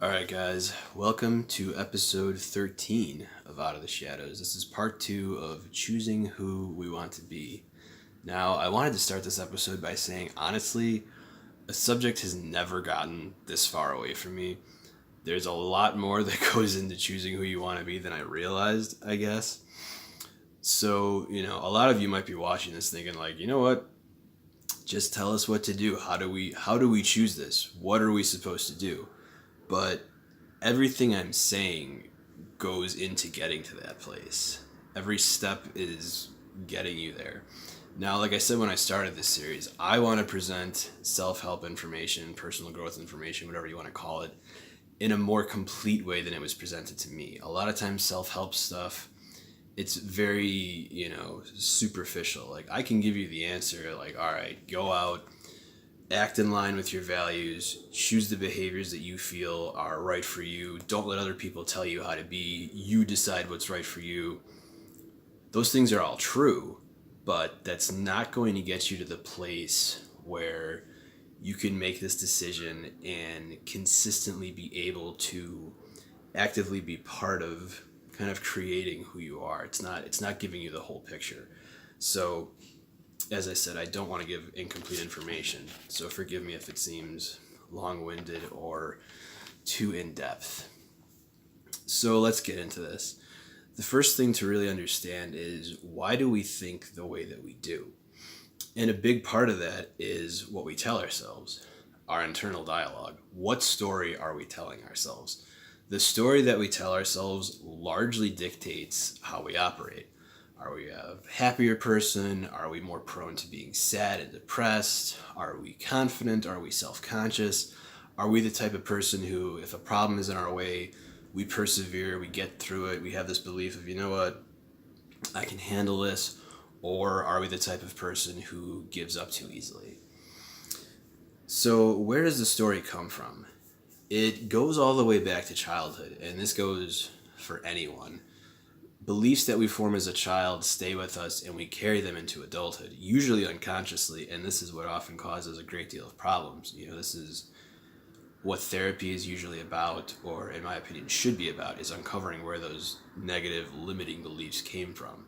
Alright, guys, welcome to episode 13 of Out of the Shadows. This is part 2 of choosing who we want to be. Now, I wanted to start this episode by saying, honestly, a subject has never gotten this far away from me. There's a lot more that goes into choosing who you want to be than I realized, I guess. So, a lot of you might be watching this thinking, like, you know what? Just tell us what to do. How do we choose this? What are we supposed to do? But everything I'm saying goes into getting to that place. Every step is getting you there. Now, like I said when I started this series, I want to present self-help information, personal growth information, whatever you want to call it, in a more complete way than it was presented to me. A lot of times self-help stuff, it's very, superficial. Like, I can give you the answer, like, all right, go out, act in line with your values, choose the behaviors that you feel are right for you. Don't let other people tell you how to be. You decide what's right for you. Those things are all true, but that's not going to get you to the place where you can make this decision and consistently be able to actively be part of kind of creating who you are. It's not giving you the whole picture. So as I said, I don't want to give incomplete information, so forgive me if it seems long-winded or too in-depth. So let's get into this. The first thing to really understand is, why do we think the way that we do? And a big part of that is what we tell ourselves, our internal dialogue. What story are we telling ourselves? The story that we tell ourselves largely dictates how we operate. Are we a happier person? Are we more prone to being sad and depressed? Are we confident? Are we self-conscious? Are we the type of person who, if a problem is in our way, we persevere, we get through it, we have this belief of, you know what, I can handle this? Or are we the type of person who gives up too easily? So where does the story come from? It goes all the way back to childhood, and this goes for anyone. Beliefs that we form as a child stay with us, and we carry them into adulthood, usually unconsciously, and this is what often causes a great deal of problems. This is what therapy is usually about, or in my opinion should be about, is uncovering where those negative limiting beliefs came from.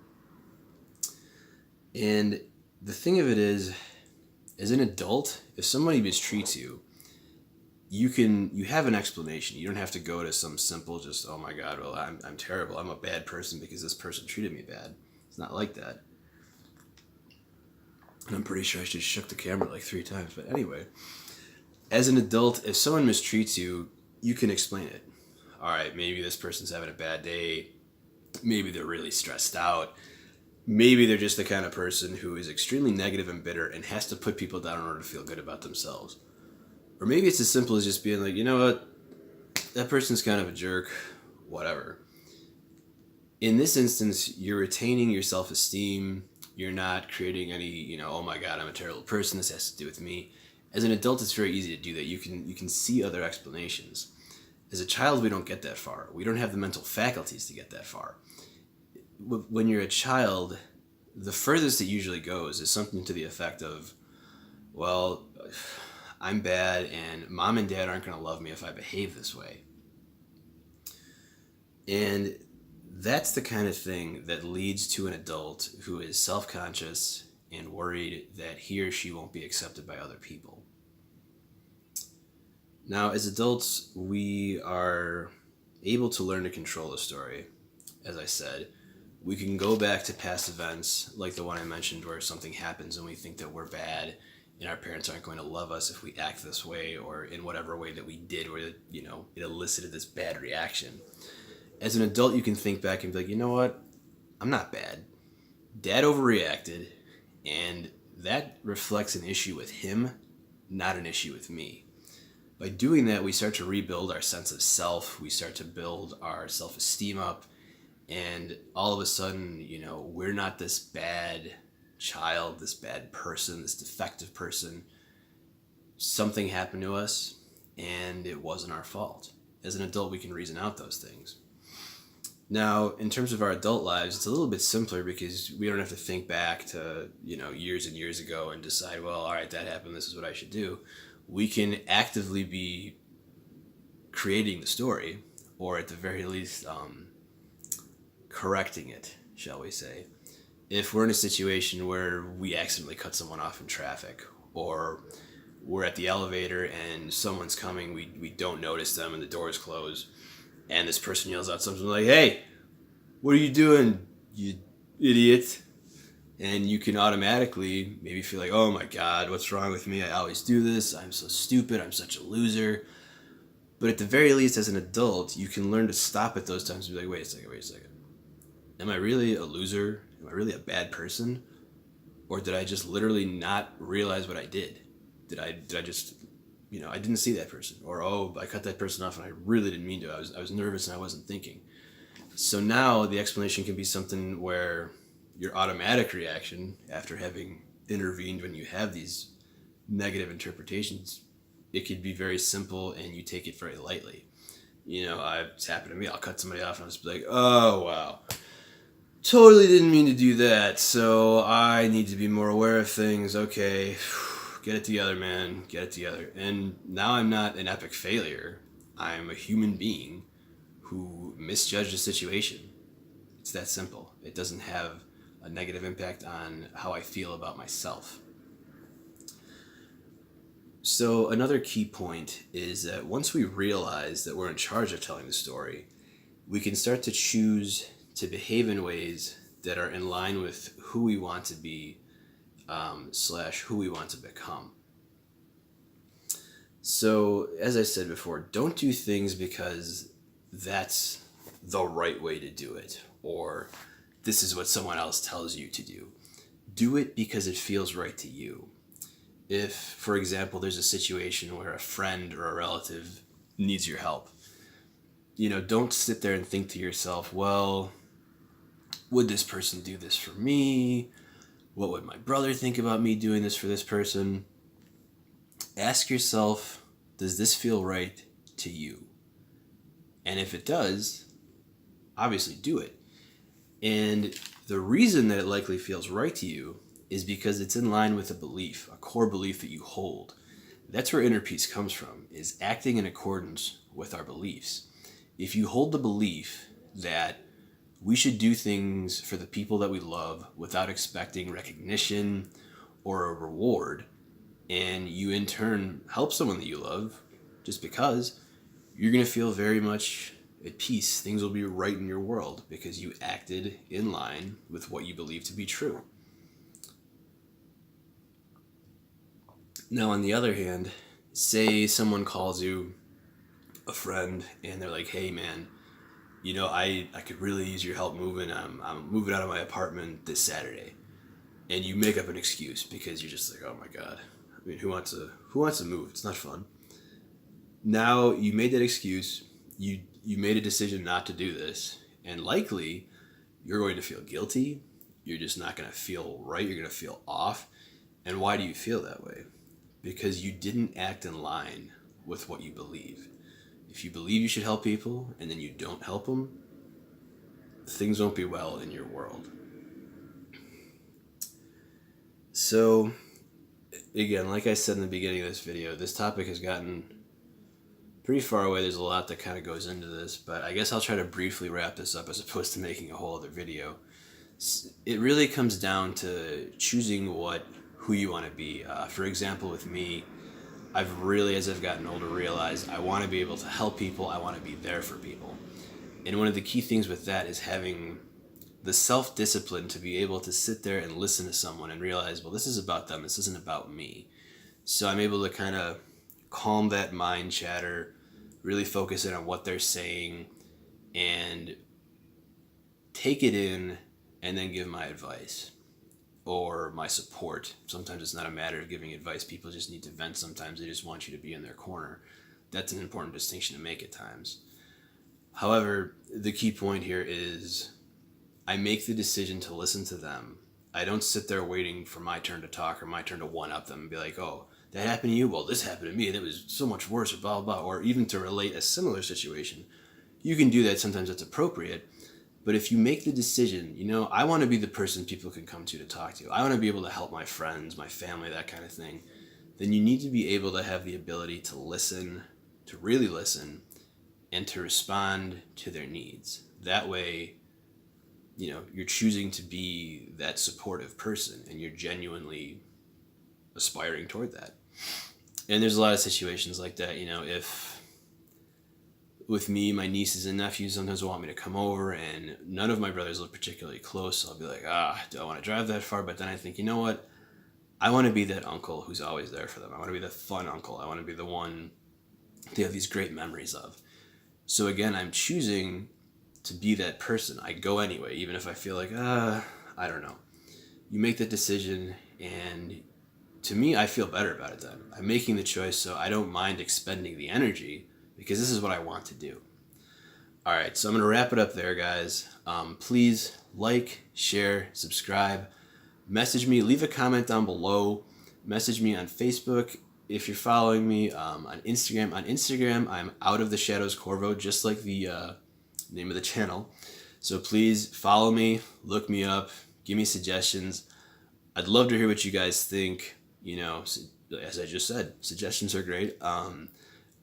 And the thing of it is, as an adult, if somebody mistreats you, you have an explanation. You don't have to go to some simple, just, oh my God, well, I'm terrible. I'm a bad person because this person treated me bad. It's not like that. And I'm pretty sure I just shook the camera like 3 times. But anyway, as an adult, if someone mistreats you, you can explain it. All right, maybe this person's having a bad day. Maybe they're really stressed out. Maybe they're just the kind of person who is extremely negative and bitter and has to put people down in order to feel good about themselves. Or maybe it's as simple as just being like, you know what, that person's kind of a jerk, whatever. In this instance, you're retaining your self-esteem. You're not creating any, oh my God, I'm a terrible person, this has to do with me. As an adult, it's very easy to do that. You can see other explanations. As a child, we don't get that far. We don't have the mental faculties to get that far. When you're a child, the furthest it usually goes is something to the effect of, well, I'm bad and mom and dad aren't going to love me if I behave this way. And that's the kind of thing that leads to an adult who is self-conscious and worried that he or she won't be accepted by other people. Now, as adults, we are able to learn to control the story. As I said, we can go back to past events like the one I mentioned where something happens and we think that we're bad and our parents aren't going to love us if we act this way or in whatever way that we did where, it elicited this bad reaction. As an adult, you can think back and be like, you know what? I'm not bad. Dad overreacted, and that reflects an issue with him, not an issue with me. By doing that, we start to rebuild our sense of self. We start to build our self-esteem up, and all of a sudden, we're not this bad child, this bad person, this defective person. Something happened to us, and it wasn't our fault. As an adult, we can reason out those things. Now, in terms of our adult lives, it's a little bit simpler because we don't have to think back to, years and years ago and decide, well, all right, that happened, this is what I should do. We can actively be creating the story, or at the very least, correcting it, shall we say. If we're in a situation where we accidentally cut someone off in traffic, or we're at the elevator and someone's coming, we don't notice them and the doors close, and this person yells out something like, "Hey, what are you doing, you idiot?" And you can automatically maybe feel like, "Oh my God, what's wrong with me? I always do this. I'm so stupid. I'm such a loser." But at the very least, as an adult, you can learn to stop at those times and be like, wait a second. Am I really a loser? Am I really a bad person? Or did I just literally not realize what I did? Did I just, I didn't see that person? Or, oh, I cut that person off and I really didn't mean to. I was nervous and I wasn't thinking. So now the explanation can be something where your automatic reaction after having intervened when you have these negative interpretations, it could be very simple and you take it very lightly. It's happened to me. I'll cut somebody off and I'll just be like, "Oh, wow. Totally didn't mean to do that, so I need to be more aware of things. Okay, get it together, man. Get it together." And now I'm not an epic failure. I'm a human being who misjudged a situation. It's that simple. It doesn't have a negative impact on how I feel about myself. So another key point is that once we realize that we're in charge of telling the story, we can start to choose to behave in ways that are in line with who we want to be / who we want to become. So, as I said before, don't do things because that's the right way to do it, or this is what someone else tells you to do. Do it because it feels right to you. If, for example, there's a situation where a friend or a relative needs your help, don't sit there and think to yourself, well, would this person do this for me? What would my brother think about me doing this for this person? Ask yourself, does this feel right to you? And if it does, obviously do it. And the reason that it likely feels right to you is because it's in line with a belief, a core belief that you hold. That's where inner peace comes from, is acting in accordance with our beliefs. If you hold the belief that we should do things for the people that we love without expecting recognition or a reward, and you in turn help someone that you love just because, you're going to feel very much at peace. Things will be right in your world because you acted in line with what you believe to be true. Now, on the other hand, say someone calls you, a friend, and they're like, "Hey, man, I could really use your help moving. I'm moving out of my apartment this Saturday." And you make up an excuse because you're just like, "Oh my God. I mean, who wants to move? It's not fun." Now you made that excuse. You made a decision not to do this. And likely you're going to feel guilty. You're just not going to feel right. You're going to feel off. And why do you feel that way? Because you didn't act in line with what you believe. If you believe you should help people and then you don't help them, things won't be well in your world. So, again, like I said in the beginning of this video, this topic has gotten pretty far away. There's a lot that kind of goes into this, but I guess I'll try to briefly wrap this up as opposed to making a whole other video. It really comes down to choosing who you want to be. For example, with me, I've really, as I've gotten older, realized I want to be able to help people. I want to be there for people. And one of the key things with that is having the self-discipline to be able to sit there and listen to someone and realize, well, this is about them. This isn't about me. So I'm able to kind of calm that mind chatter, really focus in on what they're saying, and take it in and then give my advice or my support. Sometimes it's not a matter of giving advice. People just need to vent sometimes. They just want you to be in their corner. That's an important distinction to make at times. However, the key point here is I make the decision to listen to them. I don't sit there waiting for my turn to talk or my turn to one-up them and be like, "Oh, that happened to you? Well, this happened to me. That was so much worse," or blah, blah, blah. Or even to relate a similar situation. You can do that. Sometimes it's appropriate. But if you make the decision, I want to be the person people can come to talk to. I want to be able to help my friends, my family, that kind of thing. Then you need to be able to have the ability to listen, to really listen, and to respond to their needs. That way, you're choosing to be that supportive person and you're genuinely aspiring toward that. And there's a lot of situations like that, if with me, my nieces and nephews sometimes want me to come over, and none of my brothers live particularly close, so I'll be like, do I want to drive that far? But then I think, you know what? I want to be that uncle who's always there for them. I want to be the fun uncle. I want to be the one they have these great memories of. So again, I'm choosing to be that person. I go anyway, even if I feel like, I don't know. You make the decision, and to me, I feel better about it then. I'm making the choice, so I don't mind expending the energy because this is what I want to do. All right, so I'm going to wrap it up there, guys. Please like, share, subscribe. Message me, leave a comment down below. Message me on Facebook if you're following me, on Instagram. On Instagram, I'm Out of the Shadows Corvo, just like the name of the channel. So please follow me, look me up, give me suggestions. I'd love to hear what you guys think. As I just said, suggestions are great.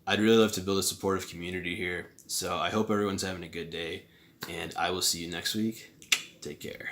I'd really love to build a supportive community here. So I hope everyone's having a good day, and I will see you next week. Take care.